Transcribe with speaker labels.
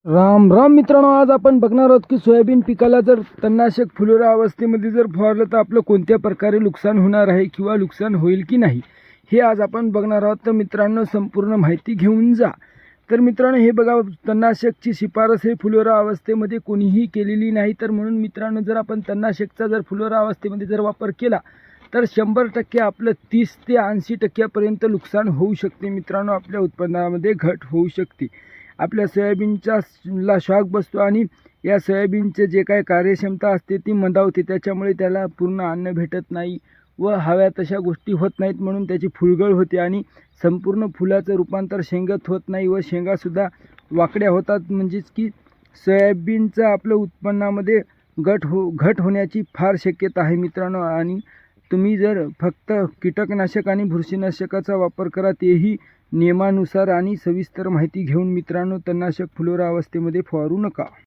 Speaker 1: राम राम मित्रांनो, आज आपण बघणार आहोत की सोयाबीन पिकाला जर तणनाशक फुलोरा अवस्थेमध्ये जर फवारलं तर आपलं कोणत्या प्रकारे नुकसान होणार आहे किंवा नुकसान होईल की नाही हे आज आपण बघणार आहोत. तर मित्रांनो, संपूर्ण माहिती घेऊन जा. तर मित्रांनो, हे बघा, तणनाशकची शिफारस हे फुलोरा अवस्थेमध्ये कोणीही केलेली नाही. तर म्हणून मित्रांनो, जर आपण तणनाशकचा जर फुलोरा अवस्थेमध्ये जर वापर केला तर 100% आपलं 30 ते 80% नुकसान होऊ शकते. मित्रांनो, आपल्या उत्पन्नामध्ये घट होऊ शकते. आपल्या सोयाबीनला शॉक बसतो आणि या सोयाबीनचे जे काही कार्यक्षमता असते ती मंदावते. त्याच्यामुळे त्याला पूर्ण अन्न भेटत नाही व हव्या तशा गोष्टी होत नाहीत, म्हणून त्याची फुलगळ होते आणि संपूर्ण फुलाचं रूपांतर शेंगात होत नाही व शेंगासुद्धा वाकड्या होतात. म्हणजेच की सोयाबीनचं आपलं उत्पन्नामध्ये घट होण्याची फार शक्यता आहे मित्रांनो. आणि तुम्ही जर फक्त कीटकनाशक आणि बुरशीनाशकाचा वापर करा, तेही नियमानुसार आणि सविस्तर माहिती घेऊन. मित्रांनो, तणनाशक फुलोरा अवस्थेमध्ये फवारू नका.